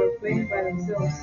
were playing by themselves.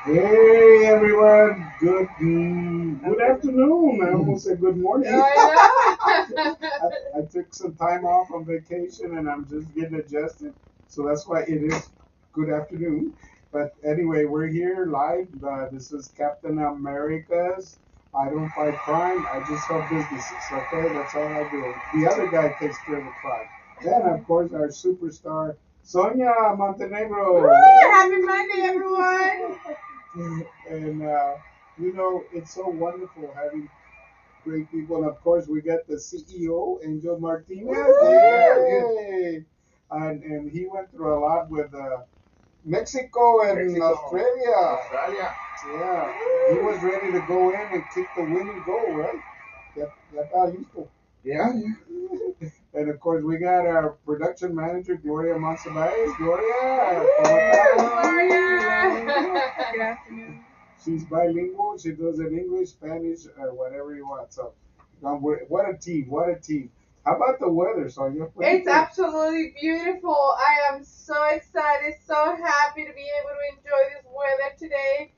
Hey everyone, good afternoon. I almost said good morning. I took some time off on vacation and I'm just getting adjusted, so that's why it is good afternoon. But anyway, we're here live. This is Captain America's. I don't fight crime. I just help businesses. Okay, that's all I do. The other guy takes care of the crime. Then of course our superstar Sonia Montenegro. Happy Monday, everyone! And it's so wonderful having great people. And of course, we got the CEO, Angel Martinez. Yay! And he went through a lot with Mexico and Australia. Yeah, he was ready to go in and kick the winning goal, right? Ya estaba listo. Yeah. And of course, we got our production manager, Gloria Monsiváis. Gloria, Good afternoon. she's bilingual. She does it in English, Spanish, or whatever you want. So, what a team! What a team! How about the weather, Sonia? It's absolutely beautiful. I am so excited, so happy to be able to enjoy this weather today.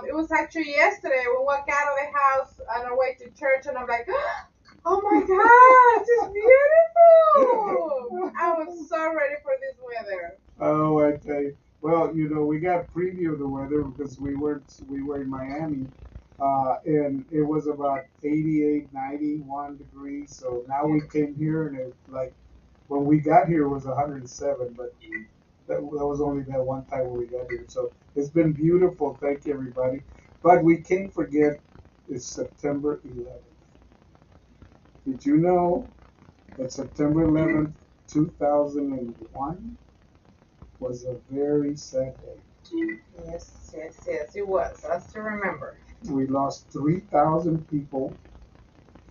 It was actually yesterday we walked out of the house on our way to church, and I'm like, oh my gosh, it's beautiful! I was so ready for this weather. Oh, I tell you. Well, we got preview of the weather because we were in Miami, and it was about 88, 91 degrees. So now we came here and it like when we got here it was 107, but that was only that one time when we got here. So it's been beautiful. Thank you, everybody. But we can't forget it's September 11th. Did you know that September 11th, 2001 was a very sad day? Yes, it was. I still remember. We lost 3,000 people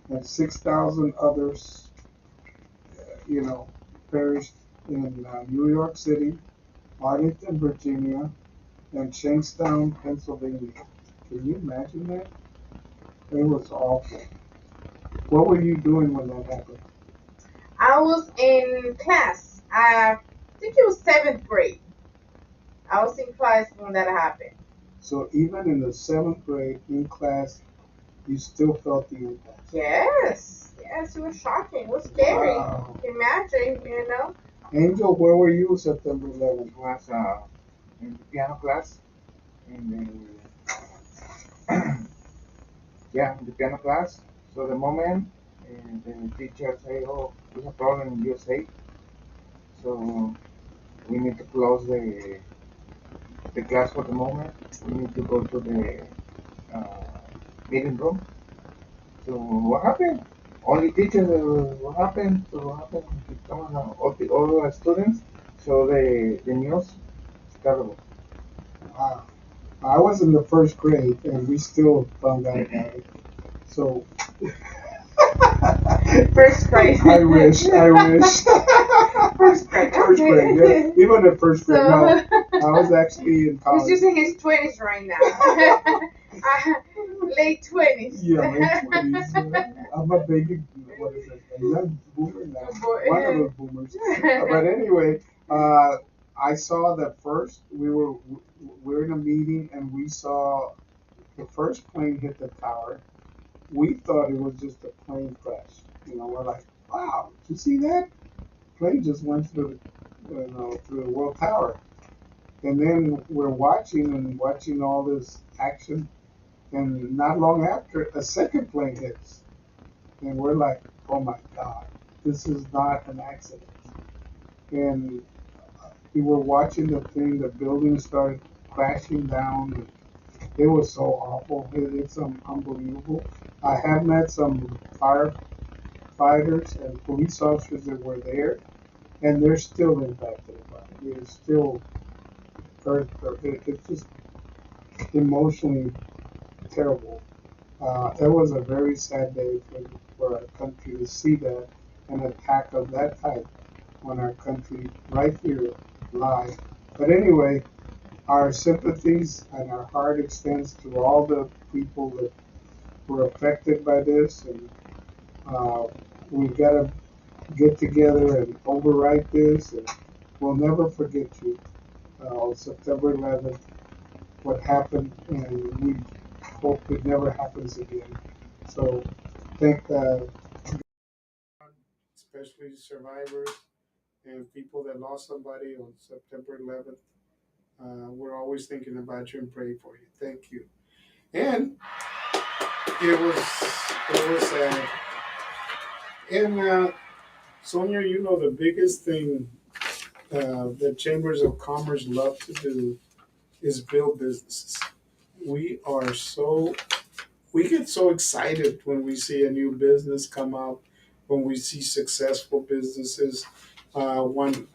and 6,000 others, perished in New York City, Arlington, Virginia, and Shankstown, Pennsylvania. Can you imagine that? It was awful. What were you doing when that happened? I was in class. I think it was 7th grade. I was in class when that happened. So even in the 7th grade in class, you still felt the impact. Yes, it was shocking. It was scary. Wow. Imagine. Angel, where were you September 11th? Was in the piano class. In the piano class. So the moment the teacher say, "Oh, there's a problem in USA," so we need to close the class for the moment. We need to go to the meeting room. So what happened? Only teachers. What happened? So what happened? All the students. So the news is terrible. Wow. I was in the 1st grade and we still found out about it. So First grade. I wish. First grade. First grade, yeah. Even the 1st grade. So- No, I was actually in college. He's just in his 20s right now. Late 20s. Yeah, late 20s. I'm a baby, what is it? A young boomer now. One of those boomers. But anyway, I saw that first. We were in a meeting and we saw the first plane hit the tower. We thought it was just a plane crash. We're like, wow, did you see that? plane just went through, through the World Tower. And then we're watching all this action, and not long after, a second plane hits, and we're like, "Oh my God, this is not an accident." And we were watching the thing, the building started crashing down. It was so awful. It's unbelievable. I have met some firefighters and police officers that were there, and they're still impacted by it. They're still hurt. It's just emotionally terrible. It was a very sad day for our country to see that an attack of that type on our country right here live. But anyway, our sympathies and our heart extends to all the people that were affected by this, and uh, we've got to get together and overwrite this, and we'll never forget you. On September 11th, what happened, and we hope it never happens again. So, thank especially survivors and people that lost somebody on September 11th. We're always thinking about you and praying for you. Thank you. And it was sad. And Sonia, the biggest thing that chambers of commerce love to do is build businesses. We are we get so excited when we see a new business come up, when we see successful businesses. One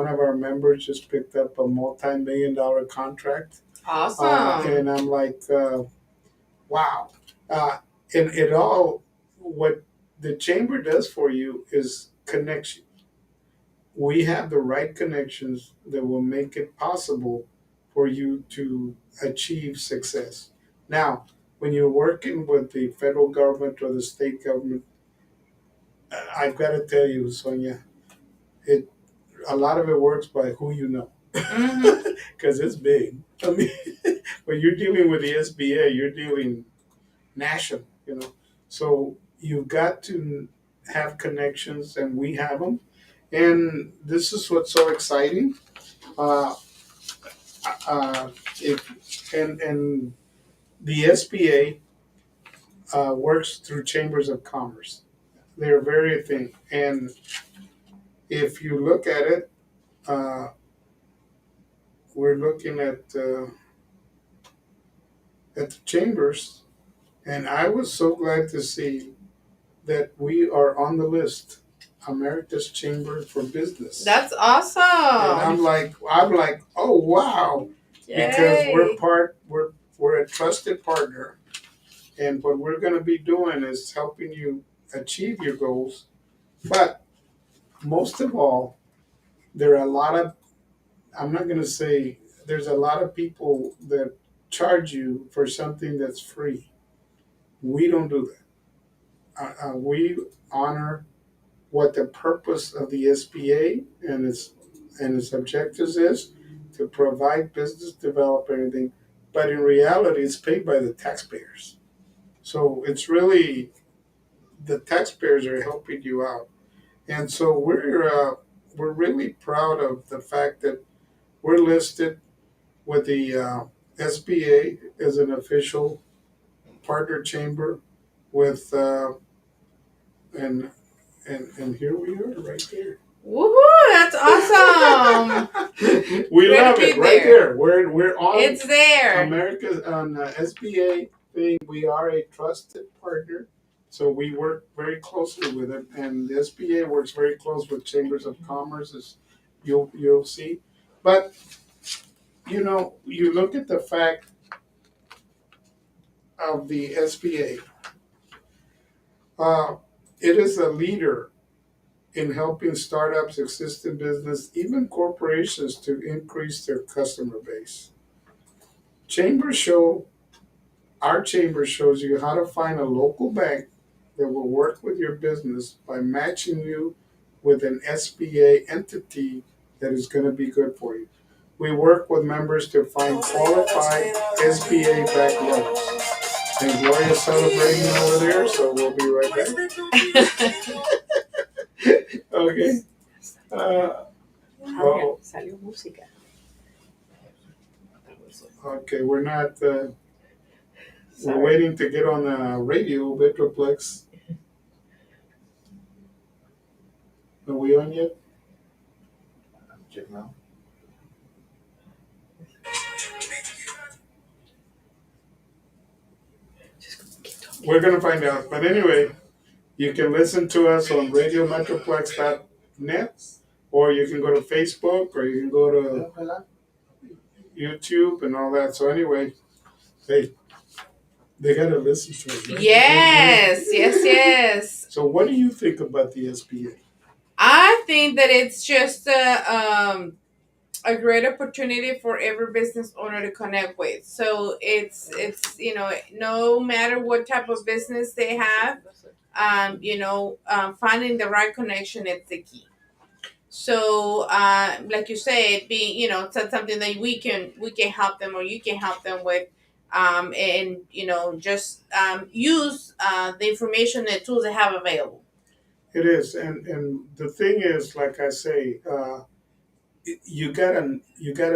of our members just picked up a multi-million-dollar contract. Awesome. And I'm like, wow. And it all, what the chamber does for you is connection. We have the right connections that will make it possible for you to achieve success. Now, when you're working with the federal government or the state government, I've got to tell you, Sonia, it a lot of it works by who you know, because it's big. I mean, when you're dealing with the SBA, you're dealing national. So you've got to have connections, and we have them. And this is what's so exciting. Uh, if and the SBA works through chambers of commerce. They're very thin, and if you look at it, uh, we're looking at the chambers, and I was so glad to see that we are on the list, America's Chamber for Business. That's awesome. And I'm like, oh wow, because we're a trusted partner, and what we're going to be doing is helping you achieve your goals. But most of all, there are a lot of, I'm not going to say, there's a lot of people that charge you for something that's free. We don't do that. We honor what the purpose of the SBA and its objectives is to provide business development and everything, but in reality, it's paid by the taxpayers. So it's really the taxpayers are helping you out, and so we're really proud of the fact that we're listed with the SBA as an official partner chamber with and here we are right there. Woohoo! That's awesome. We love it right there. We're on. It's there. America's on the SBA thing. We are a trusted partner, so we work very closely with it, and the SBA works very close with chambers of commerce, as you'll see. But you look at the fact of the SBA. It is a leader in helping startups, existing business, even corporations to increase their customer base. Our chamber shows you how to find a local bank that will work with your business by matching you with an SBA entity that is going to be good for you. We work with members to find qualified SBA backed loans. And Gloria's celebrating over there, so we'll be right back. Okay. Oh, Salió música. okay, we're not. We're waiting to get on the radio, Metroplex. Are we on yet? Check now. We're gonna find out. But anyway, you can listen to us on radiometroplex.net, or you can go to Facebook, or you can go to YouTube and all that. So anyway, they gotta listen to us. Right? Yes. So what do you think about the SBA? I think that it's just a great opportunity for every business owner to connect with. So it's no matter what type of business they have, finding the right connection is the key. So like you said, being something that we can help them, or you can help them with, and just use the information and tools they have available. It is, and the thing is, like I say, you gotta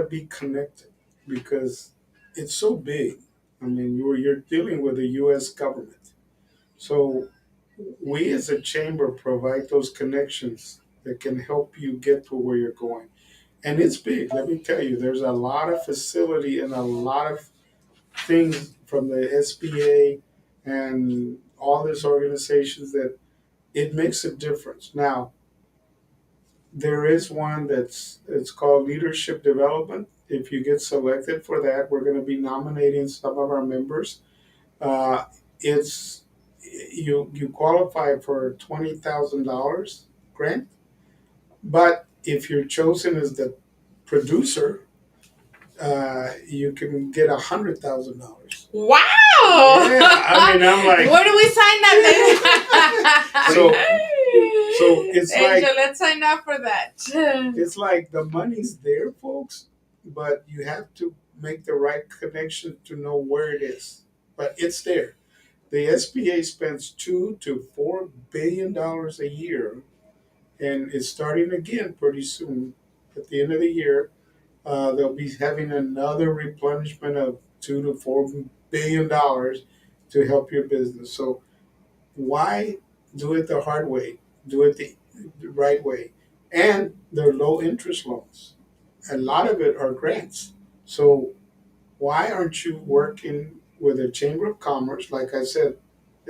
be connected because it's so big. I mean, you're dealing with the U.S. government, so we as a chamber provide those connections that can help you get to where you're going. And it's big. Let me tell you, there's a lot of facility and a lot of things from the SBA and all these organizations that it makes a difference. Now, there is one it's called leadership development. If you get selected for that, we're going to be nominating some of our members. It's you qualify for $20,000 grant, but if you're chosen as the producer, you can get $100,000. Wow! Yeah, I mean, I'm like, where do we sign that? so it's Angel, like, let's sign up for that. it's like the money's there, folks, but you have to make the right connection to know where it is. But it's there. The SBA spends $2 to $4 billion a year, and it's starting again pretty soon. At the end of the year, they'll be having another replenishment of $2 to $4 billion to help your business. So why do it the hard way? Do it the right way. And they're low interest loans. A lot of it are grants. So why aren't you working with the Chamber of Commerce? Like I said,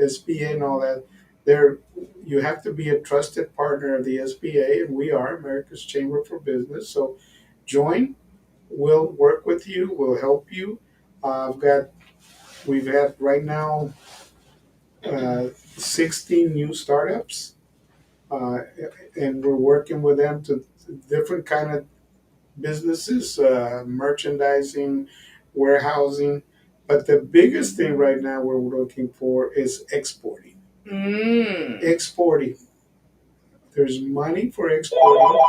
SBA and all that. There, you have to be a trusted partner of the SBA, and we are America's Chamber for Business. So join. We'll work with you. We'll help you. We've had right now 16 new startups, and we're working with them to different kind of businesses, merchandising, warehousing. But the biggest thing right now we're looking for is exporting. Exporting. There's money for exporting,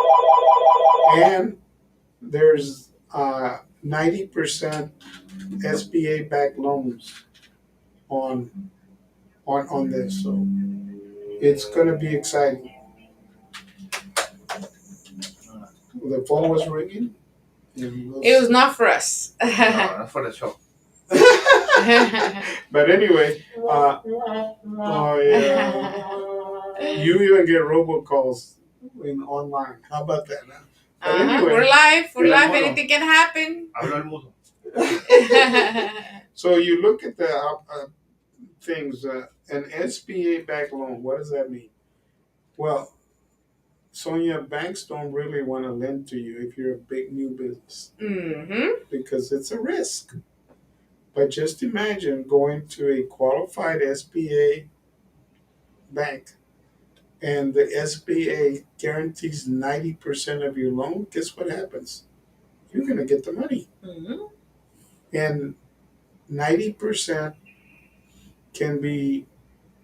and there's 90% SBA backed loans on this. So it's going to be exciting. The phone was ringing. It was not for us. No, not for the show. But anyway, oh yeah, you even get robocalls online. How about that? Huh? But anyway, We're live. Anything can happen. Hablo el mudo. So you look at the things, an SBA back loan. What does that mean? Well, Sonia, banks don't really want to lend to you if you're a big new business because it's a risk. But just imagine going to a qualified SBA bank and the SBA guarantees 90% of your loan. Guess what happens? You're going to get the money. And 90% can be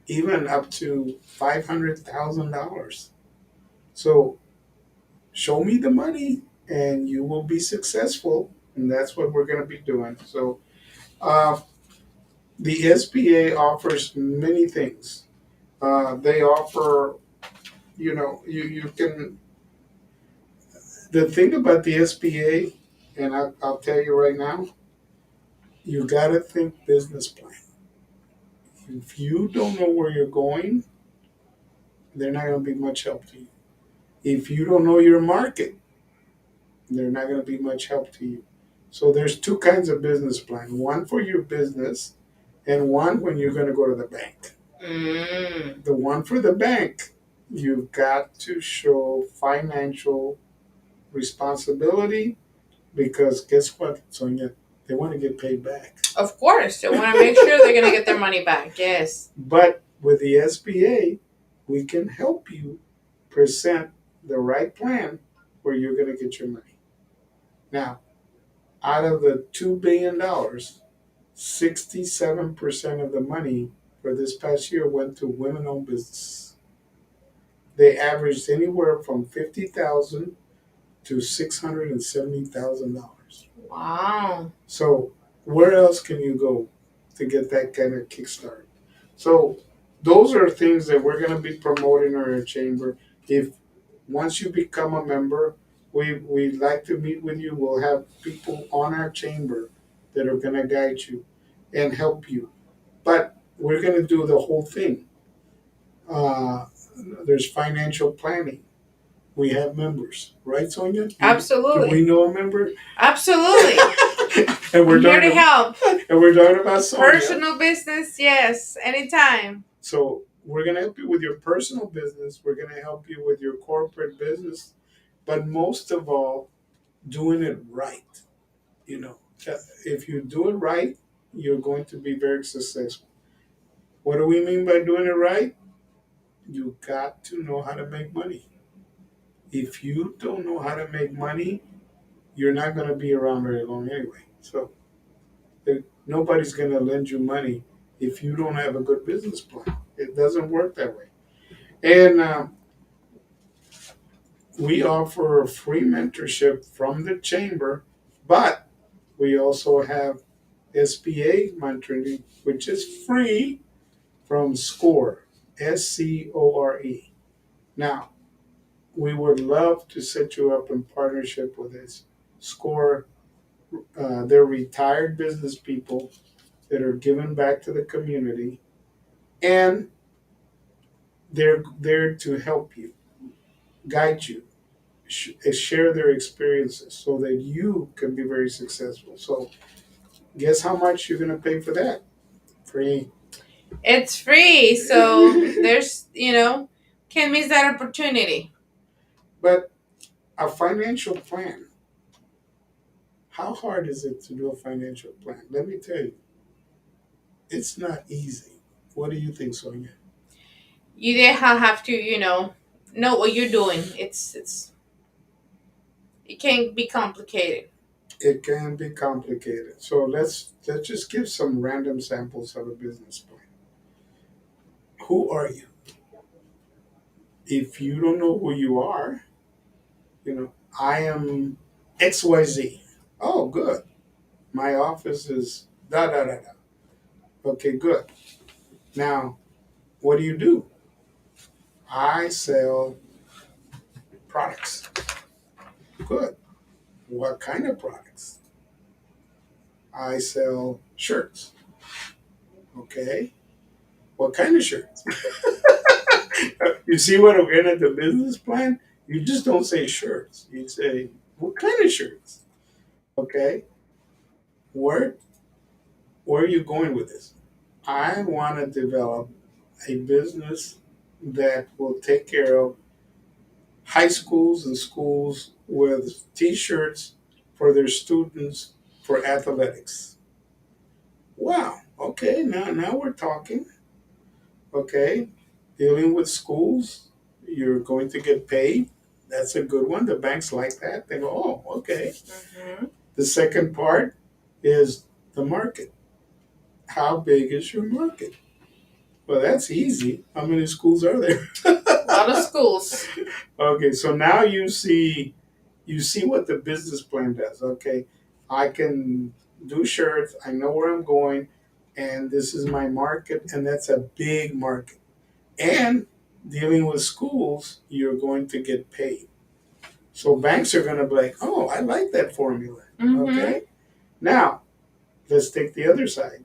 even up to $500,000. So show me the money and you will be successful. And that's what we're going to be doing. So the SBA offers many things. They offer, you can The thing about the SBA, and I'll tell you right now, you got to think business plan. If you don't know where you're going, they're not going to be much help to you. If you don't know your market, they're not going to be much help to you. So there's two kinds of business plan. One for your business and one when you're going to go to the bank. The one for the bank, you've got to show financial responsibility because guess what, Sonia? They want to get paid back. Of course, they want to make sure they're going to get their money back. Yes. But with the SBA, we can help you present the right plan where you're going to get your money. Now, out of the $2 billion, 67% of the money for this past year went to women-owned businesses. They averaged anywhere from $50,000 to $670,000. Wow. So where else can you go to get that kind of kickstart? So those are things that we're going to be promoting in our chamber. If once you become a member, we'd like to meet with you. We'll have people on our chamber that are going to guide you and help you. But we're going to do the whole thing. There's financial planning. We have members, right, Sonia? Absolutely. Do we know a member? Absolutely. And we're here to help. And we're talking about Sonia. Personal business, yes, anytime. So we're going to help you with your personal business. We're going to help you with your corporate business. But most of all, doing it right. You know, if you do it right, you're going to be very successful. What do we mean by doing it right? You got to know how to make money. If you don't know how to make money, you're not going to be around very long anyway. So nobody's going to lend you money if you don't have a good business plan. It doesn't work that way. And we offer a free mentorship from the chamber, but we also have SBA mentoring, which is free from SCORE, SCORE. Now, we would love to set you up in partnership with this. SCORE, they're retired business people that are giving back to the community, and they're there to help you, guide you, share their experiences so that you can be very successful. So, guess how much you're going to pay for that? Free. It's free, so there's, can't miss that opportunity. But a financial plan, how hard is it to do a financial plan? Let me tell you, it's not easy. What do you think, Sonia? You have to, know what you're doing. It can be complicated. It can be complicated. So let's just give some random samples of a business plan. Who are you? If you don't know who you are, I am XYZ. Oh, good. My office is da da da da. Okay, good. Now, what do? I sell products. Good. What kind of products? I sell shirts. Okay. What kind of shirts? You see what I'm getting at the business plan? You just don't say shirts. You say, what kind of shirts? Okay. Where are you going with this? I want to develop a business that will take care of high schools and schools with t-shirts for their students for athletics. Wow. Okay, now we're talking. Okay. Dealing with schools, you're going to get paid. That's a good one. The banks like that. They go, oh, okay. Mm-hmm. The second part is the market. How big is your market? Well, that's easy. How many schools are there? A lot of schools. Okay, so now you see what the business plan does. Okay, I can do shirts. I know where I'm going, and this is my market, and that's a big market. And dealing with schools, you're going to get paid. So banks are going to be like, oh, I like that formula. Mm-hmm. Okay. Now, let's take the other side.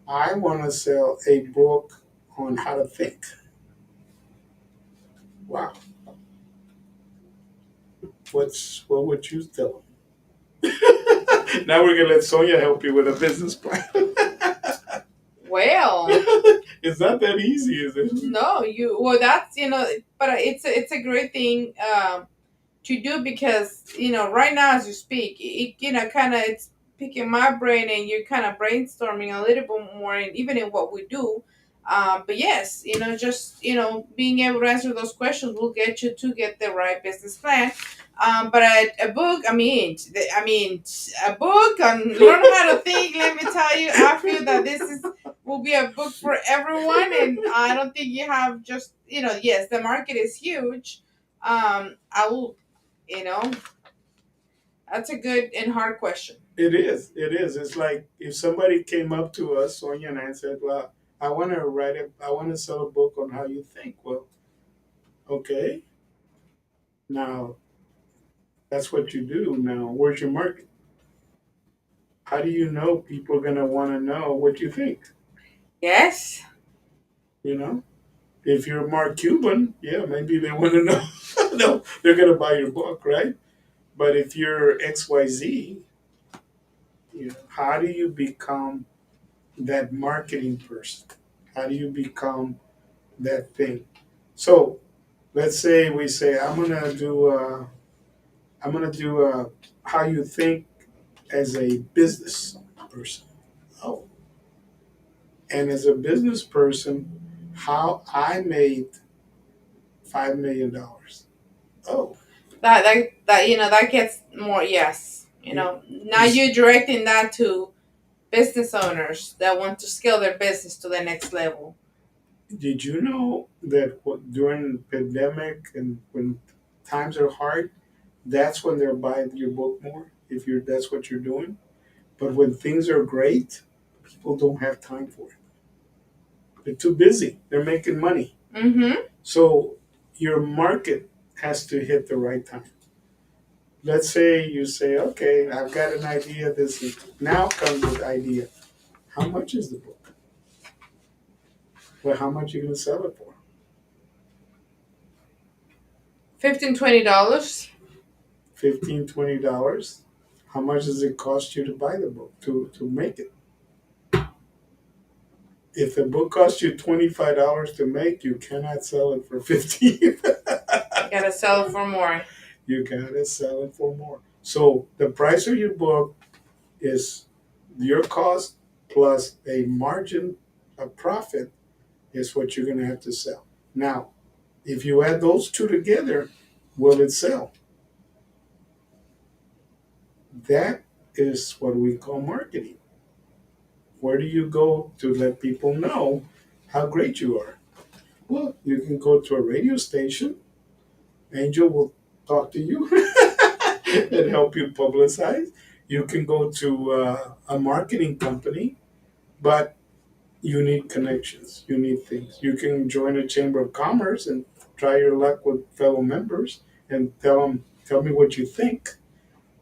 I want to sell a book on how to think. Wow. What would you tell them? Now we're going to let Sonia help you with a business plan. Well, It's not that easy, is it? no, that's but it's a great thing to do because right now as you speak, kind of it's picking my brain and you're kind of brainstorming a little bit more, and even in what we do. But yes, just being able to answer those questions will get you to get the right business plan. But a book, a book on learn how to think. Let me tell you, I feel that this is will be a book for everyone, and I don't think you have just yes, the market is huge. I will, you know, that's a good and hard question. It is. It is. It's like if somebody came up to us, Sonia and I, and said, "Well, I want to write it. I want to sell a book on how you think." Well, okay. Now that's what you do. Now, where's your market? How do you know people are gonna want to know what you think? Yes. You know, if you're Mark Cuban, yeah, maybe they want to know. No, they're gonna buy your book, right? But if you're XYZ, how do you become that marketing person? How do you become that thing? So let's say we say I'm gonna do how you think as a business person. Oh, and as a business person, how I made $5 million. Oh, That gets more, yes. Now you're directing that to business owners that want to scale their business to the next level. did you know that during pandemic and when times are hard, that's when they're buying your book more. If you're that's what you're doing, but when things are great, people don't have time for it. They're too busy. They're making money. Mm-hmm. So your market has to hit the right time. Let's say you say, okay, I've got an idea. This is now comes the idea. How much is the book? Well, how much are you going to sell it for? $15-$20. $15-$20. How much does it cost you to buy the book to make it? If the book costs you $25 to make, you cannot sell it for 15. You gotta sell it for more. You gotta sell it for more. So the price of your book is your cost plus a margin of profit is what you're gonna have to sell. Now, if you add those two together, will it sell? That is what we call marketing. Where do you go to let people know how great you are? Well, you can go to a radio station. Angel will talk to you and help you publicize. You can go to a marketing company, but you need connections. You need things. You can join a chamber of commerce and try your luck with fellow members and tell me what you think.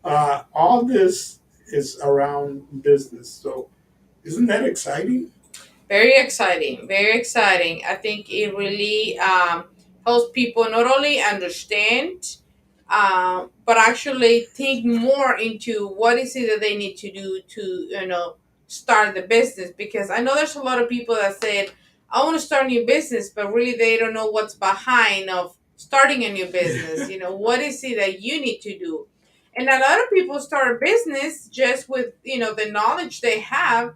All this is around business. So isn't that exciting? Very exciting. Very exciting. I think it really helps people not only understand, but actually think more into what is it that they need to do to, start the business. Because I know there's a lot of people that said, I want to start a new business, but really they don't know what's behind of starting a new business. What is it that you need to do? And a lot of people start a business just with, the knowledge they have,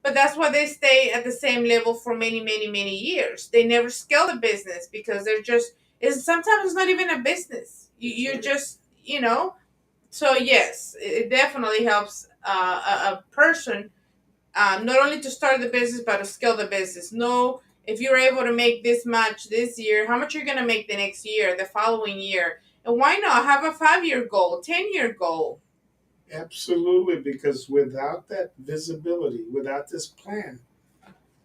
but that's why they stay at the same level for many, many, many years. They never scale the business because they're just, sometimes it's not even a business. You're just, So yes, it definitely helps a person not only to start the business but to scale the business. Know if you're able to make this much this year, how much you're gonna make the next year, the following year, and why not have a 5-year goal, 10-year goal? Absolutely, because without that visibility, without this plan,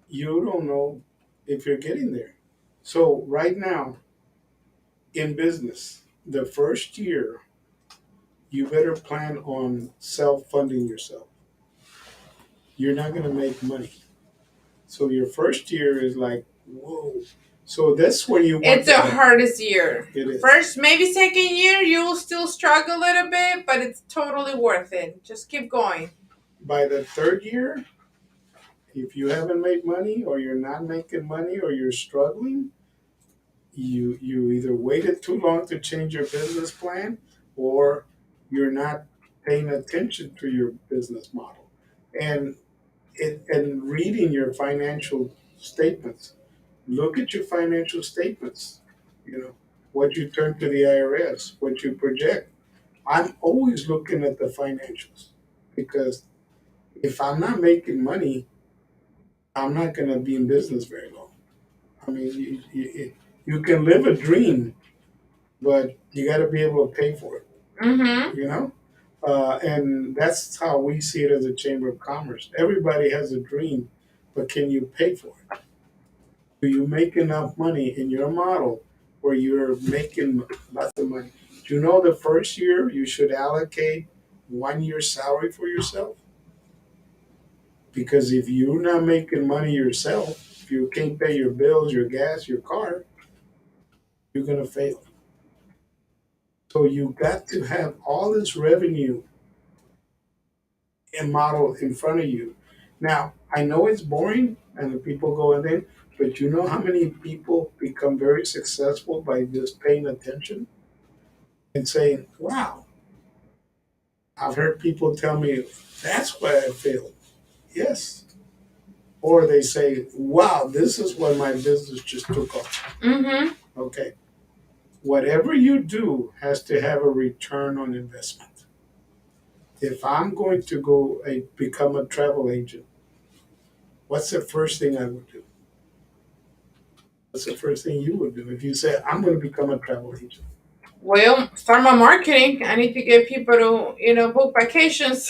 you don't know if you're getting there. So right now in business, the first year, you better plan on self-funding yourself. You're not going to make money. So your first year is like, whoa. So that's when you want. It's the hardest year. It is. First, maybe second year, you will still struggle a little bit, but it's totally worth it. Just keep going. By the third year, if you haven't made money, or you're not making money, or you're struggling, you either waited too long to change your business plan, or you're not paying attention to your business model. And reading your financial statements. Look at your financial statements. You know, what you turn to the IRS, what you project. I'm always looking at the financials, because if I'm not making money, I'm not going to be in business very long. I mean, you can live a dream, but you got to be able to pay for it. Mm-hmm. You know, and that's how we see it as a chamber of commerce. Everybody has a dream, but can you pay for it? Do you make enough money in your model where you're making lots of money? Do you know the first year you should allocate 1 year's salary for yourself? Because if you're not making money yourself, if you can't pay your bills, your gas, your car, you're going to fail. So you got to have all this revenue and model in front of you. Now, I know it's boring and the people go in there, but you know how many people become very successful by just paying attention and saying, wow, I've heard people tell me, that's why I failed. Yes. Or they say, wow, this is why my business just took off. Mm-hmm. Okay. Whatever you do has to have a return on investment. If I'm going to go become a travel agent, what's the first thing I would do? What's the first thing you would do if you say, I'm going to become a travel agent? Well, start my marketing. I need to get people to, book vacations.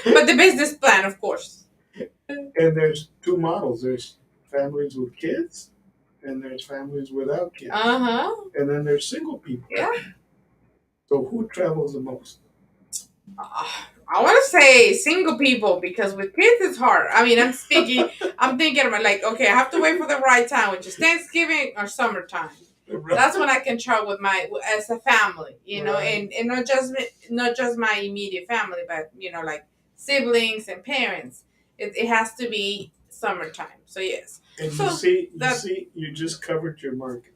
But the business plan, of course. And there's two models. There's families with kids, and there's families without kids. Uh-huh. And then there's single people. Yeah. So who travels the most? I want to say single people, because with kids it's hard. I mean, I'm thinking about, like, okay, I have to wait for the right time, which is Thanksgiving or summertime. Right. That's when I can travel with as a family, Right. and not just my immediate family, but like siblings and parents. It has to be summertime. So yes. And So you just covered your market.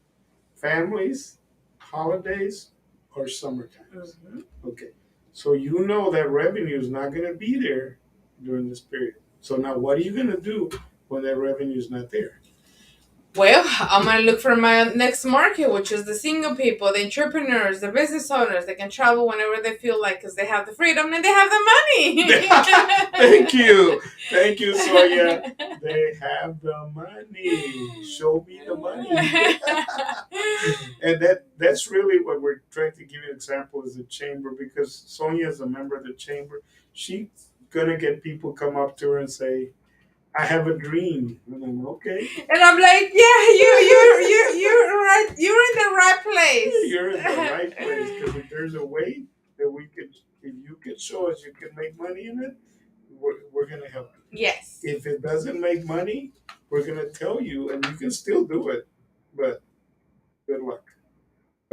Families, holidays, or summertime. Mm-hmm. Okay. So you know that revenue is not going to be there during this period. So now what are you going to do when that revenue is not there? Well, I'm going to look for my next market, which is the single people, the entrepreneurs, the business owners. They can travel whenever they feel like, because they have the freedom and they have the money. Thank you. Thank you, Sonia. They have the money. Show me the money. And that's really what we're trying to give you an example is the chamber, because Sonia is a member of the chamber. She's going to get people come up to her and say, I have a dream. And I'm okay. And I'm like, yeah, you're right. You're in the right place. You're in the right place, because if there's a way that if you can show us you can make money in it, we're going to help you. Yes. If it doesn't make money, we're going to tell you, and you can still do it, but good luck.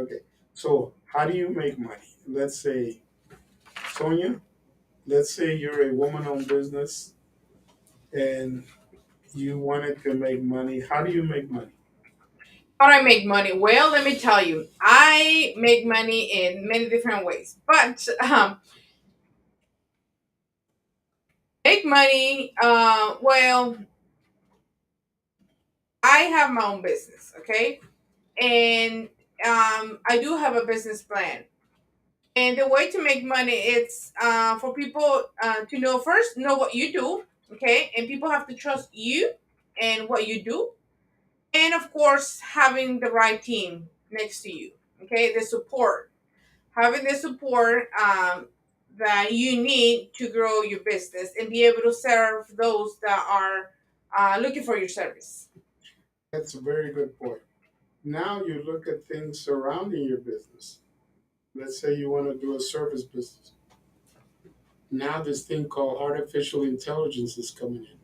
Okay. So how do you make money? Let's say, Sonia, let's say you're a woman-owned business and you wanted to make money. How do you make money? How do I make money? Well, let me tell you, I make money in many different ways. But make money, well, I have my own business, okay? And I do have a business plan. And the way to make money, it's for people to know what you do, okay? And people have to trust you and what you do. And of course, having the right team next to you, okay? The support. Having the support that you need to grow your business and be able to serve those that are looking for your service. That's a very good point. Now you look at things surrounding your business. Let's say you want to do a service business. Now this thing called artificial intelligence is coming in.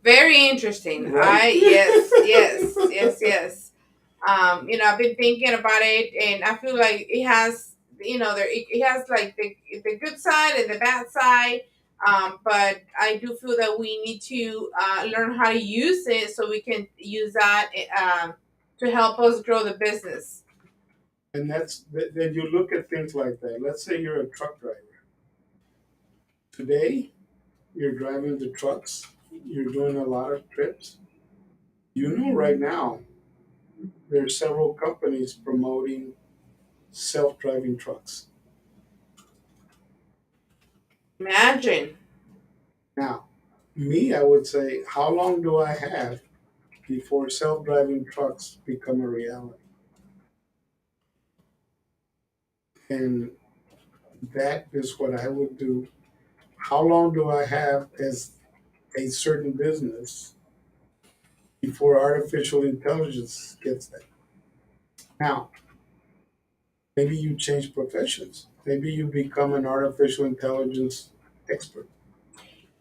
Very interesting. Right? Yes. I've been thinking about it, and I feel like it has, it has like the good side and the bad side. But I do feel that we need to learn how to use it so we can use that to help us grow the business. And then you look at things like that. Let's say you're a truck driver. Today, you're driving the trucks, you're doing a lot of trips. You know, right now, there are several companies promoting self driving trucks. Imagine. Now, me, I would say, how long do I have before self driving trucks become a reality? And that is what I would do. How long do I have as a certain business before artificial intelligence gets there? Now, maybe you change professions. Maybe you become an artificial intelligence expert.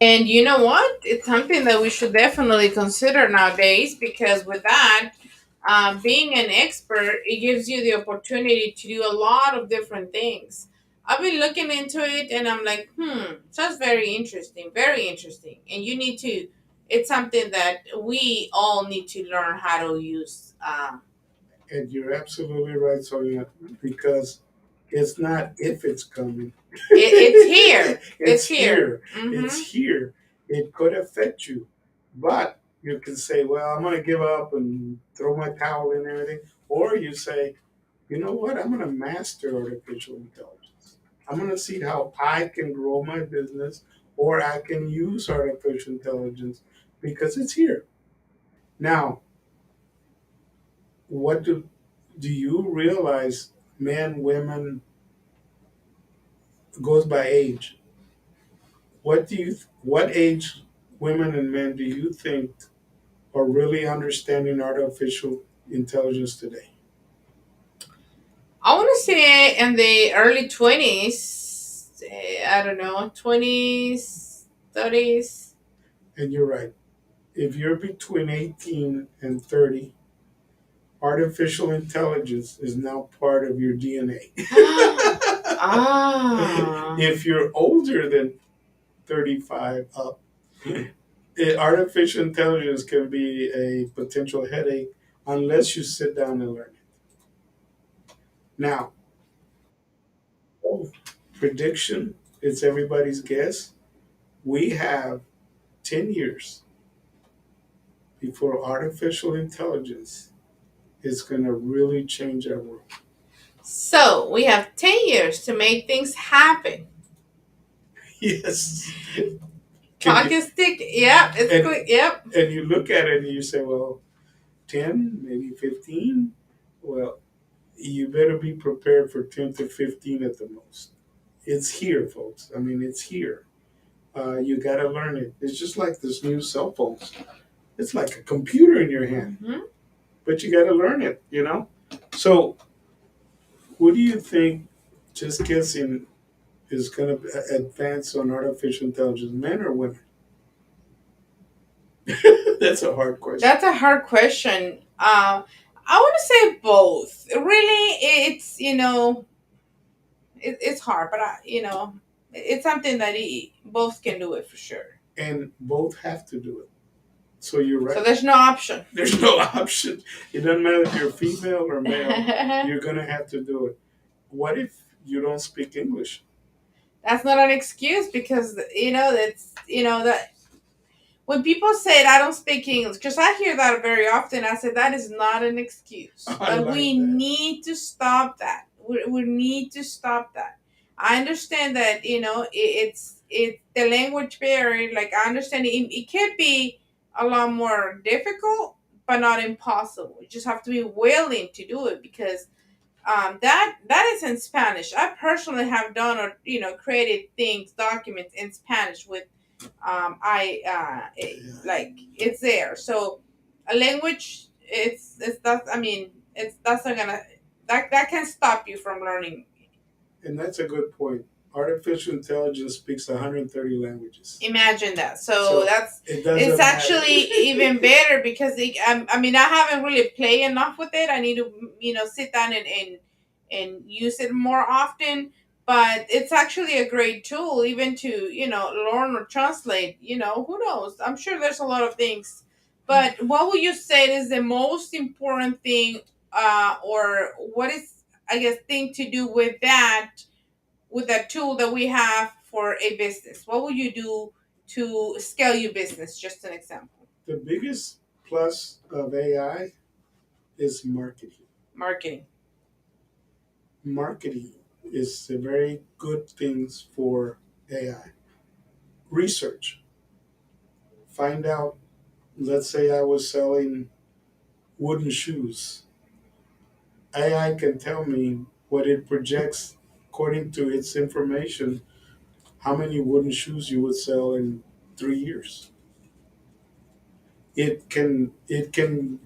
And you know what? It's something that we should definitely consider nowadays because with that, being an expert, it gives you the opportunity to do a lot of different things. I've been looking into it and I'm like, that's very interesting. And you need to, it's something that we all need to learn how to use. And you're absolutely right, Sonia, because it's not if it's coming. It's here. It's here. Mm-hmm. It's here. It could affect you. But you can say, well, I'm going to give up and throw my towel in and everything. Or you say, you know what? I'm going to master artificial intelligence. I'm going to see how I can grow my business or I can use artificial intelligence because it's here. Now, what do you realize men, women goes by age? What age women and men do you think are really understanding artificial intelligence today? I want to say in the early 20s, I don't know, 20s, 30s. And you're right. If you're between 18 and 30, artificial intelligence is now part of your DNA. Ah. If you're older than 35 up, artificial intelligence can be a potential headache unless you sit down and learn it. Now, prediction, it's everybody's guess. We have 10 years before artificial intelligence is going to really change our world. So we have 10 years to make things happen. Yes. Talk is stick. Yep, it's quick. Yep. And you look at it and you say, well, 10, maybe 15. Well, you better be prepared for 10 to 15 at the most. It's here, folks. I mean, it's here. You got to learn it. It's just like this new cell phones. It's like a computer in your hand, but you got to learn it, you know? So, who do you think, just guessing, is going to advance on artificial intelligence, men or women? That's a hard question. That's a hard question. I want to say both. Really, it's, it's hard, but it's something that both can do it for sure. And both have to do it. So you're right. So there's no option. There's no option. It doesn't matter if you're female or male. You're going to have to do it. What if you don't speak English? That's not an excuse because, that when people say I don't speak English, because I hear that very often, I say that is not an excuse. But we need to stop that. We need to stop that. I understand that, it's the language barrier. Like, I understand it could be a lot more difficult, but not impossible. You just have to be willing to do it because that is in Spanish. I personally have done or created things, documents in Spanish with like it's there. So a language it's that's I mean it's that's not gonna that can stop you from learning. And that's a good point. Artificial intelligence speaks 130 languages. Imagine that. So So that's it doesn't it's matter. actually even better because I mean I haven't really played enough with it. I need to sit down and use it more often. But it's actually a great tool, even to learn or translate. Who knows? I'm sure there's a lot of things. But what would you say is the most important thing, or what is I guess thing to do with that tool that we have for a business? What would you do to scale your business? Just an example. The biggest plus of AI is marketing. Marketing. Marketing is a very good things for AI. Research. Find out, let's say I was selling wooden shoes. AI can tell me what it projects according to its information, how many wooden shoes you would sell in 3 years. It can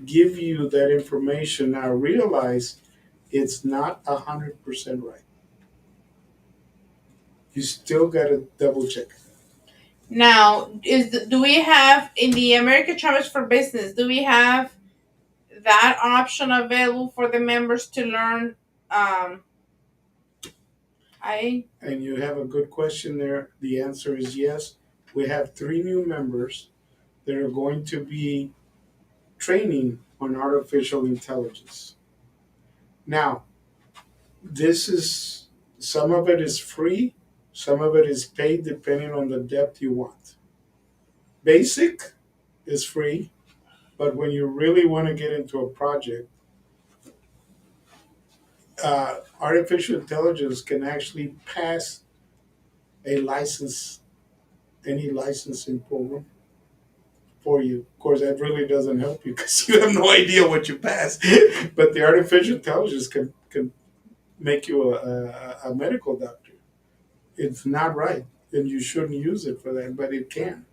give you that information. Now realize it's not 100% right. You still gotta double check. Now, do we have in the American Chambers for Business? Do we have that option available for the members to learn? I And you have a good question there. The answer is yes. We have 3 new members that are going to be training on artificial intelligence. Now, this is some of it is free, some of it is paid depending on the depth you want. Basic is free, but when you really want to get into a project, artificial intelligence can actually pass a license, any licensing program for you. Of course, that really doesn't help you because you have no idea what you pass. But the artificial intelligence can make you a medical doctor. It's not right, and you shouldn't use it for that, but it can.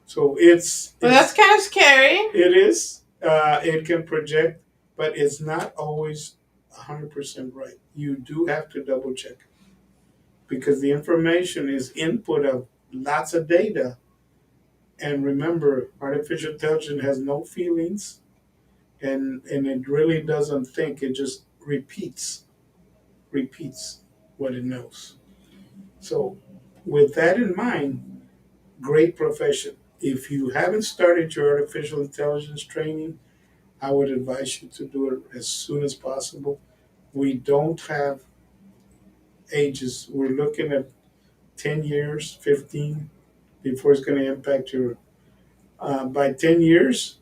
So well, that's kind of scary. it is. It can project, but it's not always 100% right. You do have to double check because the information is input of lots of data. And remember, artificial intelligence has no feelings, and it really doesn't think. It just repeats what it knows. So, with that in mind, great profession. If you haven't started your artificial intelligence training, I would advise you to do it as soon as possible. We don't have ages. We're looking at 10 years, 15, before it's going to impact your. By 10 years,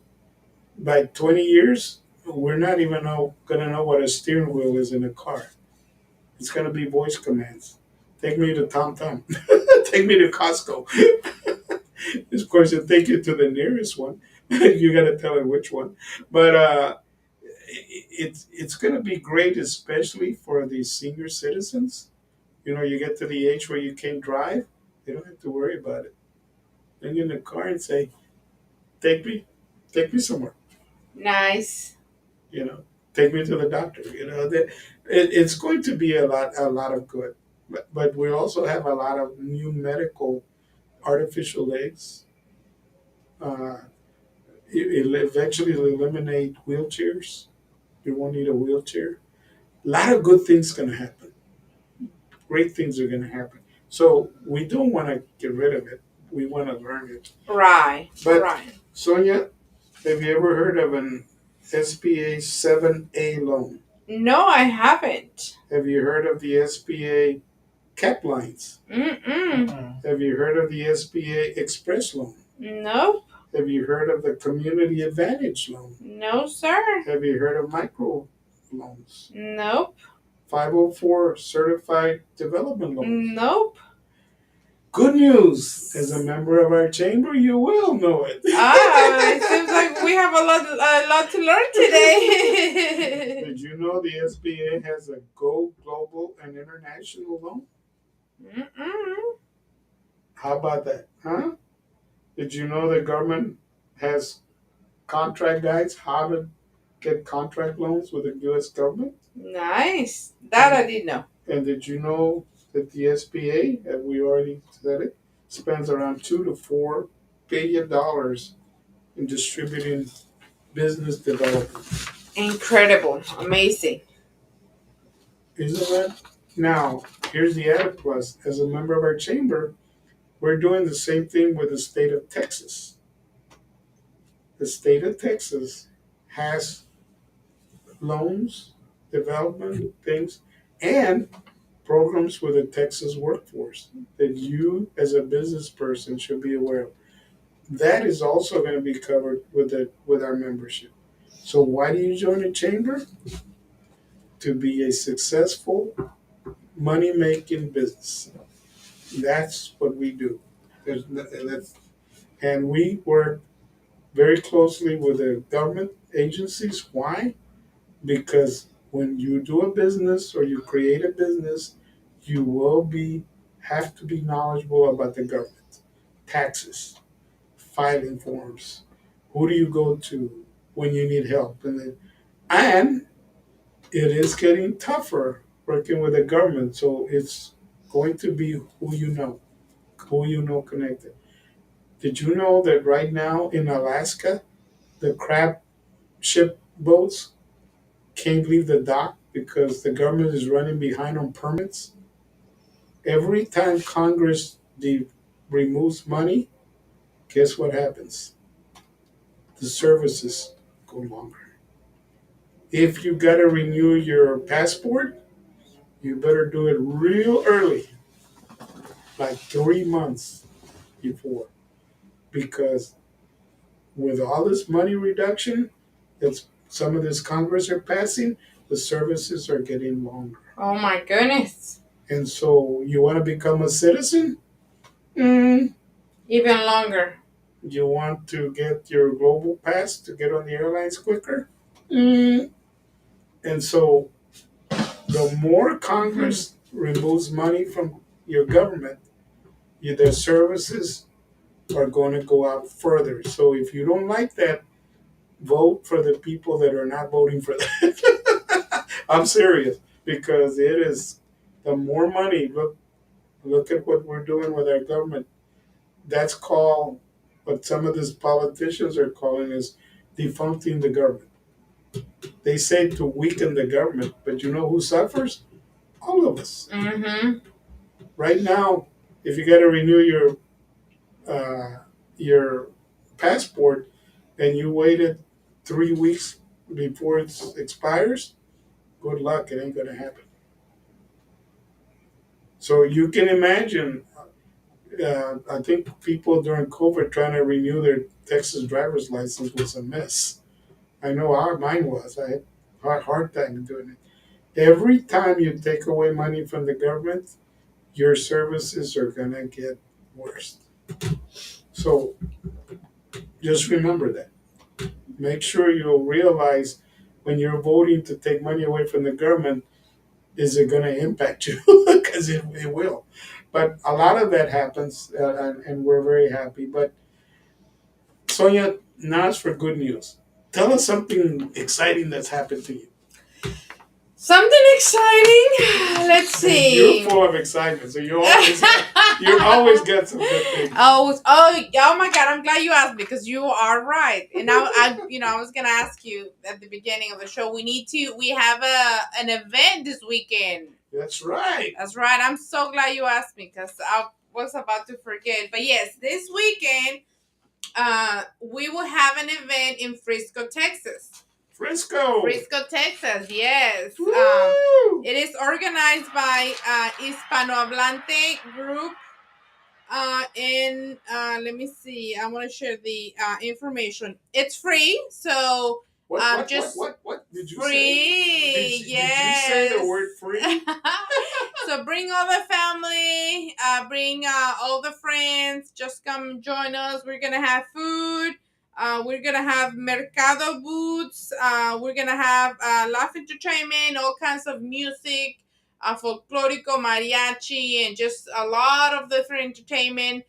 by 20 years, we're not even going to know what a steering wheel is in a car. It's going to be voice commands. Take me to Tom Tom. Take me to Costco. Of course, it'll take you to the nearest one. You got to tell it which one. But it's going to be great, especially for the senior citizens. You get to the age where you can't drive, they don't have to worry about it. Then you're in the car and say, "Take me, take me somewhere." Nice. You know, take me to the doctor. It's going to be a lot of good. But we also have a lot of new medical artificial legs. Uh, it eventually eliminate wheelchairs. You won't need a wheelchair. A lot of good things going to happen. Great things are going to happen. So we don't want to get rid of it. We want to learn it. Right. But right. Sonia, have you ever heard of an SBA 7A loan? No, I haven't. Have you heard of the SBA cap lines? Have you heard of the SBA express loan? Nope. Have you heard of the community advantage loan? No, sir. Have you heard of micro loans? Nope. 504 certified development loans? Nope. Good news. As a member of our chamber, you will know it. It seems like we have a lot to learn today. Did you know the SBA has a Go Global and International loan? How about that? Huh? Did you know the government has contract guides how to get contract loans with the U.S. government. Nice. That I didn't know. And did you know that the SBA, as we already said it, spends around $2 to $4 billion in distributing business development? Incredible. Amazing. Isn't that? Now, here's the added plus. As a member of our chamber, we're doing the same thing with the state of Texas. The state of Texas has loans, development things, and programs with the Texas workforce that you, as a business person, should be aware of. That is also going to be covered with our membership. So why do you join a chamber? To be a successful money making business. That's what we do. And we work very closely with the government agencies. Why? Because when you do a business or you create a business, you will have to be knowledgeable about the government, taxes, filing forms. Who do you go to when you need help? And it is getting tougher working with the government, so it's going to be who you know connected. Did you know that right now in Alaska, the crab ship boats can't leave the dock because the government is running behind on permits? Every time Congress removes money, guess what happens? The services go longer. If you got to renew your passport, you better do it real early, like 3 months before, because with all this money reduction that some of this Congress are passing, the services are getting longer. Oh my goodness. And so you want to become a citizen? Mm. Even longer. You want to get your global pass to get on the airlines quicker? Mm. And so the more Congress removes money from your government, their services are going to go out further. So if you don't like that, vote for the people that are not voting for that. I'm serious, because it is the more money. Look at what we're doing with our government. That's called, what some of these politicians are calling, is defuncting the government. They say to weaken the government, but you know who suffers? All of us. Mm-hmm. Right now, if you got to renew your passport and you waited 3 weeks before it expires, good luck. It ain't going to happen. So you can imagine. I think people during COVID trying to renew their Texas driver's license was a mess. I know how mine was. I had a hard time doing it. Every time you take away money from the government, your services are going to get worse. So just remember that. Make sure you'll realize when you're voting to take money away from the government, is it going to impact you? Because it will. But a lot of that happens, and we're very happy. But Sonia, now it's for good news. Tell us something exciting that's happened to you. Something exciting. Let's see. You're full of excitement, so you always get some good things. Oh my God! I'm glad you asked me, because you are right. And I was gonna ask you at the beginning of the show. We have an event this weekend. That's right. That's right. I'm so glad you asked me, because I was about to forget. But yes, this weekend, we will have an event in Frisco, Texas. Frisco, Texas, yes. It is organized by Hispanohablante Group. And let me see. I want to share the information. It's free, so what did you say? Yes. Did you say the word free? So bring all the family, bring all the friends. Just come join us. We're gonna have food. We're gonna have mercado booths. We're gonna have live entertainment, all kinds of music, folklorico, mariachi, and just a lot of different entertainment.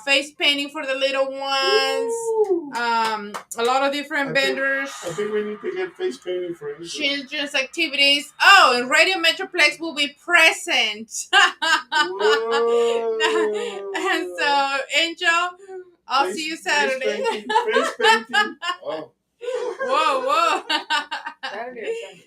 face painting for the little ones. Woo! A lot of different vendors. I think we need to get face painting for Angel. Children's activities. Oh, and Radio Metroplex will be present. And so, Angel, I'll see you Saturday. Face painting. Oh, Whoa. Saturday or Sunday?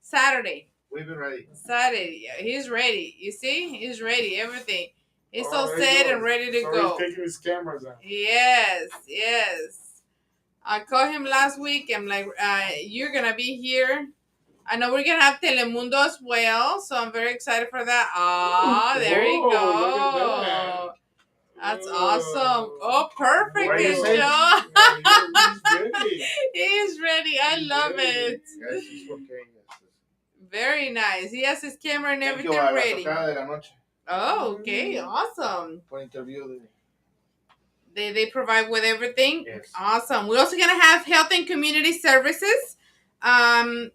Saturday. we've been ready. Saturday. Yeah, he's ready. You see? He's ready. Everything. He's all there he set goes. and ready to So go. he's taking his cameras out. Yes. I called him last week. I'm like, you're going to be here. I know we're going to have Telemundo as well. So I'm very excited for that. Ah, there you Whoa, go. look at that. That's awesome. Oh, perfect, What do you say? Angel. Yeah, he's ready. He's ready. I love it. Yes, it's okay. Very nice. He has his camera and Thank everything you a la ready. tocada de la noche Oh, okay. Awesome. por interview They provide with everything. Yes. Awesome. We're also gonna have health and community services. And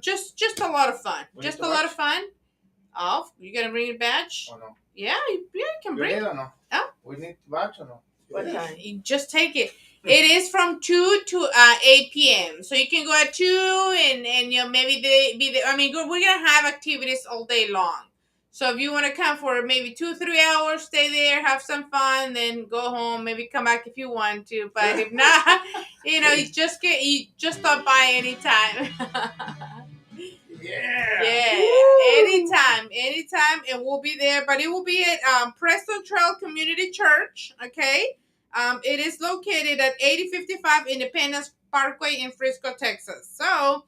just a lot of fun. We Just need a to lot watch. of fun. Oh, you gonna bring a badge? o no? Yeah, you can You bring. need or no? Oh. We need to watch or no? What time? You just take it. It is from 2 to 8 p.m. So you can go at 2 and maybe they be there. I mean, we're gonna have activities all day long. So if you want to come for maybe 2-3 hours, stay there, have some fun, then go home. Maybe come back if you want to. But if not, you just stop by anytime. Yeah. Anytime, and we'll be there. But it will be at Presto Trail Community Church. Okay. It is located at 8055 Independence Parkway in Frisco, Texas. So,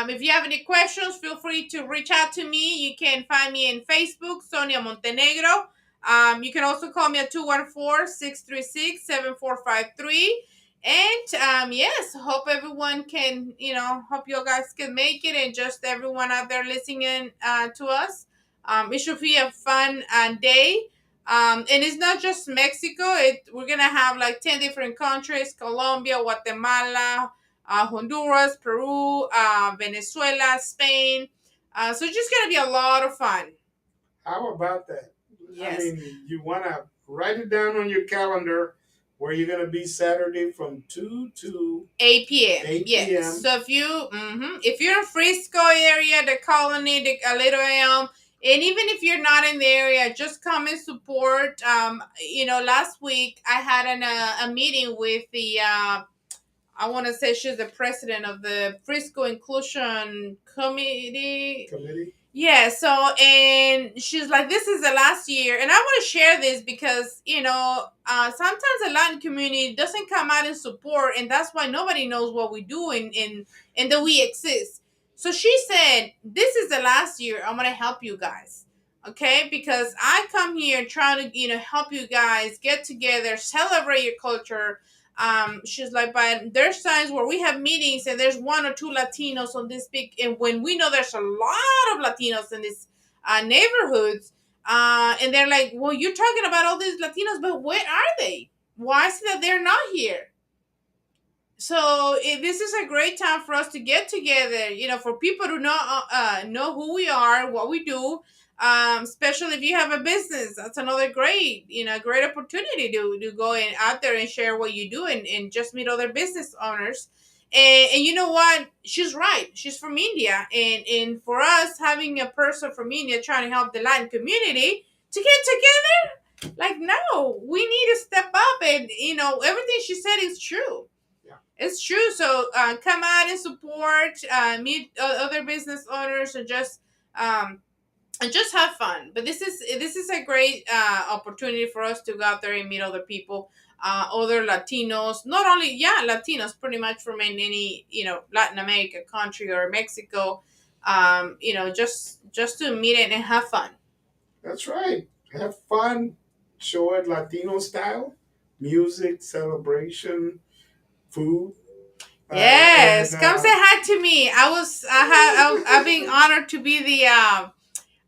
if you have any questions, feel free to reach out to me. You can find me in Facebook, Sonia Montenegro. You can also call me at 214-636-7453. And yes, hope everyone can, hope you guys can make it, and just everyone out there listening to us. It should be a fun day. And it's not just Mexico. We're gonna have like 10 different countries: Colombia, Guatemala, Honduras, Peru, Venezuela, Spain. So it's just gonna be a lot of fun. How about that? Yes. I mean, you want to write it down on your calendar where you're going to be Saturday from 2 to 8 p.m. 8 Yes. p.m. So if you're in Frisco area, the Colony, the Little Elm, and even if you're not in the area, just come and support. Last week I had a meeting with the I want to say she's the president of the Frisco Inclusion Committee. Yeah, so, and she's like, this is the last year. And I want to share this because, sometimes the Latin community doesn't come out and support. And that's why nobody knows what we do and that we exist. So she said, this is the last year I'm going to help you guys. Okay? Because I come here trying to, help you guys get together, celebrate your culture. She's like, but there's times where we have meetings and there's 1 or 2 Latinos on this big, and when we know there's a lot of Latinos in these neighborhoods, and they're like, well, you're talking about all these Latinos, but where are they? Why is it that they're not here? So this is a great time for us to get together, for people to know who we are, what we do. Especially if you have a business, that's another great opportunity to go out there and share what you do and just meet other business owners. And you know what? She's right. She's from India. And for us, having a person from India trying to help the Latin community to get together, like, no, we need to step up. And, everything she said is true. Yeah. It's true. So come out and support, meet other business owners, and just have fun. But this is a great opportunity for us to go out there and meet other people, other Latinos. Not only Latinos, pretty much from any Latin America country or Mexico. Just to meet it and have fun. That's right. Have fun. Show it Latino style. Music, celebration, food. Yes, come say hi to me. I've been honored to be the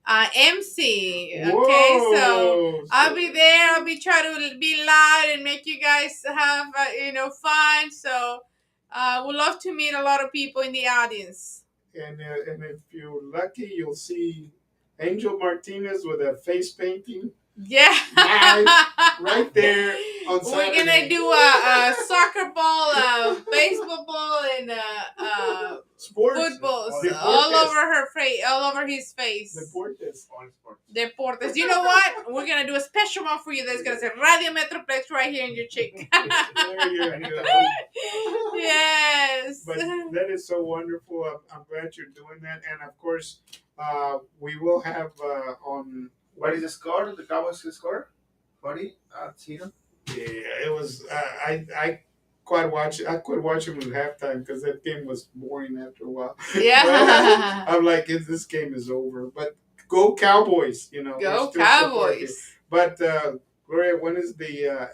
MC. Okay, Whoa. so I'll be there. I'll be trying to be loud and make you guys have fun. So we'd love to meet a lot of people in the audience. And if you're lucky, you'll see Angel Martinez with a face painting Yeah. right there on We're Saturday. gonna do a soccer ball, a baseball ball, and Sports. footballs Deportes. all over her face, all over his face. Deportes. Deportes. You know what? We're gonna do a special one for you. That's gonna say Radio Metroplex right here in your cheek. There you go. Yes. But that is so wonderful. I'm glad you're doing that. And of course, we will have on. What is the score? The Cowboys score? 40 at Seattle? Yeah, it was. I quite watch. I quit watching at halftime because that game was boring after a while. Yeah. I'm like, this game is over. But go Cowboys! You know, Go we're still supporting. Cowboys. But Gloria, when is the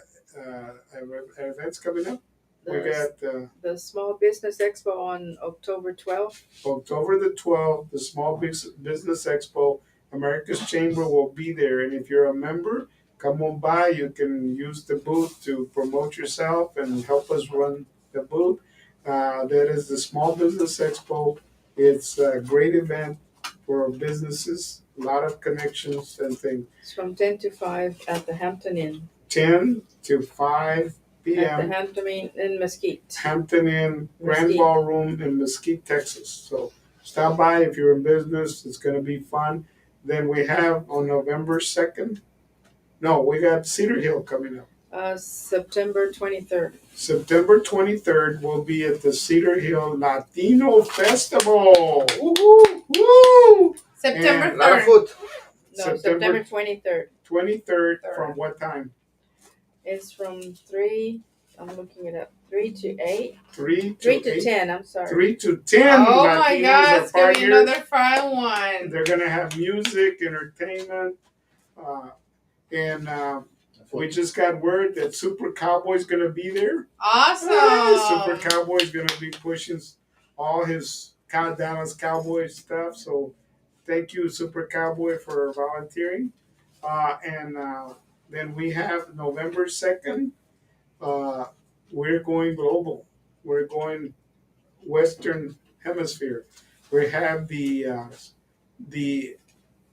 events coming up? We got The Small Business Expo on October 12th. October the 12th, the Small Business Expo. America's Chamber will be there, and if you're a member, come on by. You can use the booth to promote yourself and help us run the booth. That is the Small Business Expo. It's a great event for businesses, a lot of connections and things. It's from 10 to 5 at the Hampton Inn. 10 to 5 At p.m. the Hampton Inn in Mesquite. Hampton Inn Grand Mesquite. Ballroom in Mesquite, Texas. So stop by if you're in business. It's going to be fun. Then we have on November 2nd. No, we got Cedar Hill coming up. September 23rd. September 23rd, we'll be at the Cedar Hill Latino Festival. Woo-hoo, woo! September And A lot of 3rd. food. No, September 23rd. 23rd, from what time? It's from 3, I'm looking it up, 3 to 8. 3 3 to to 8. 10, I'm sorry. 3 to 10. Oh my Latinos God, are it's gonna be fired. another fun one. They're going to have music, entertainment, and we just got word that Super Cowboy's going to be there. Awesome. Super Cowboy's going to be pushing all his Dallas Cowboys stuff. So thank you, Super Cowboy, for volunteering. And then we have November 2nd. We're going global. We're going Western Hemisphere. We have the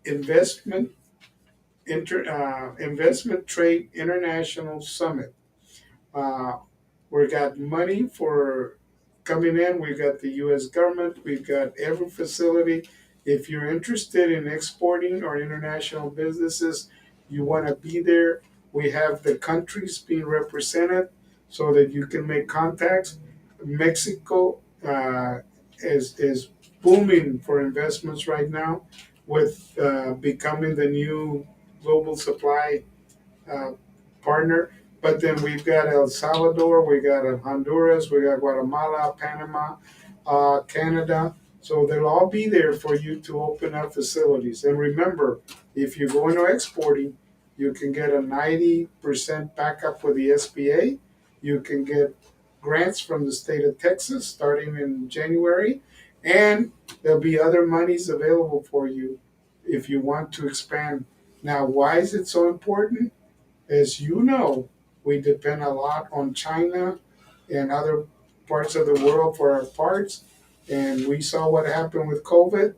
investment investment trade international summit. We got money for coming in. We've got the U.S. government. We've got every facility. If you're interested in exporting or international businesses, you want to be there. We have the countries being represented so that you can make contacts. Mexico is booming for investments right now with becoming the new global supply partner. But then we've got El Salvador, we got Honduras, we got Guatemala, Panama, Canada. So they'll all be there for you to open up facilities. And remember, if you go into exporting, you can get a 90% backup with the SBA. You can get grants from the state of Texas starting in January. And there'll be other monies available for you if you want to expand. Now, why is it so important? As you know, we depend a lot on China and other parts of the world for our parts. And we saw what happened with COVID.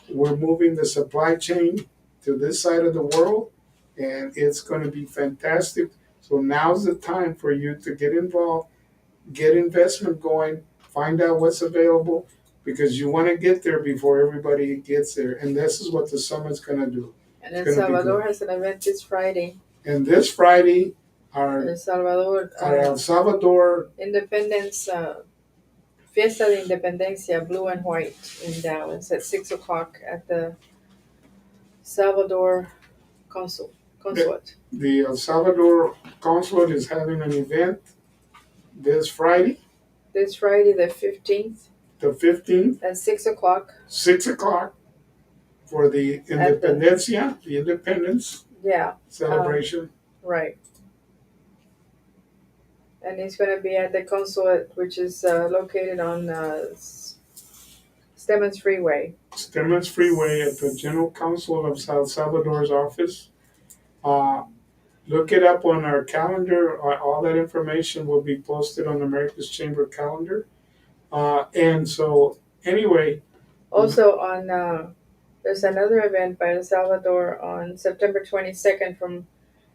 We're moving the supply chain to this side of the world, and it's going to be fantastic. So now's the time for you to get involved, get investment going, find out what's available, because you want to get there before everybody gets there. And this is what the summit's going to do. And El Salvador has an event this Friday. And this Friday, our El Salvador El Salvador Independence Fiesta de Independencia, blue and white in Dallas at 6 o'clock at the Salvador Consulate. the El Salvador consulate is having an event this Friday, This Friday, the 15th, the 15th, at 6 o'clock. 6 o'clock, for the Independencia, the independence Yeah, celebration. right. And it's going to be at the consulate, which is located on Stemmons Freeway. Stemmons Freeway at the General Counsel of El Salvador's office. Look it up on our calendar. All that information will be posted on America's Chamber calendar. And so, anyway. Also on There's another event by El Salvador on September 22nd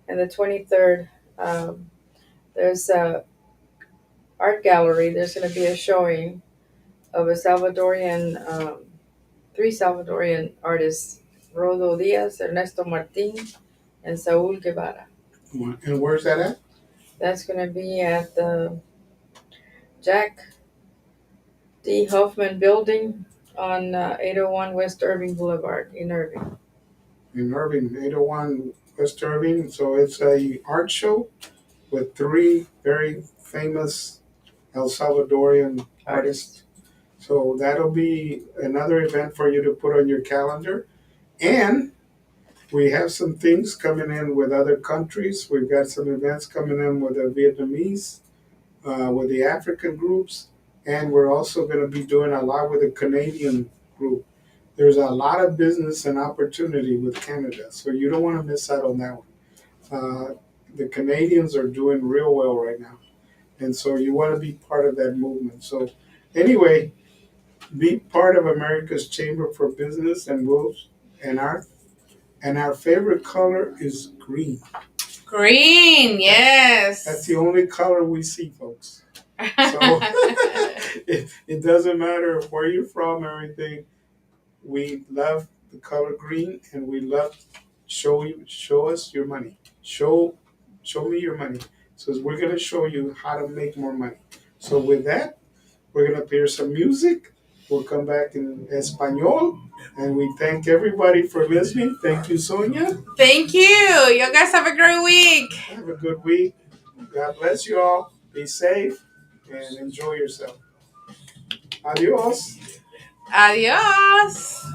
and the 23rd. There's a art gallery. There's going to be a showing of a Salvadorian, three Salvadorian artists, Rodo Diaz, Ernesto Martin, and Saul Guevara. And where's that at? That's going to be at the Jack D. Hoffman Building on 801 West Irving Boulevard in Irving. In Irving, 801 West Irving. So it's a art show with three very famous El Salvadorian artists. So that'll be another event for you to put on your calendar. And we have some things coming in with other countries. We've got some events coming in with the Vietnamese, with the African groups, and we're also going to be doing a lot with the Canadian group. There's a lot of business and opportunity with Canada, so you don't want to miss out on that one. The Canadians are doing real well right now, and so you want to be part of that movement. So anyway, be part of America's Chamber for Business, and our favorite color is green. Green, yes. That's the only color we see, folks. So it doesn't matter where you're from or anything. We love the color green, and we love show us your money. Show me your money. So we're gonna show you how to make more money. So with that, we're gonna hear some music. We'll come back in Espanol, and we thank everybody for listening. Thank you, Sonia. Thank you. You guys have a great week. Have a good week. God bless you all. Be safe and enjoy yourself. Adios. Adios.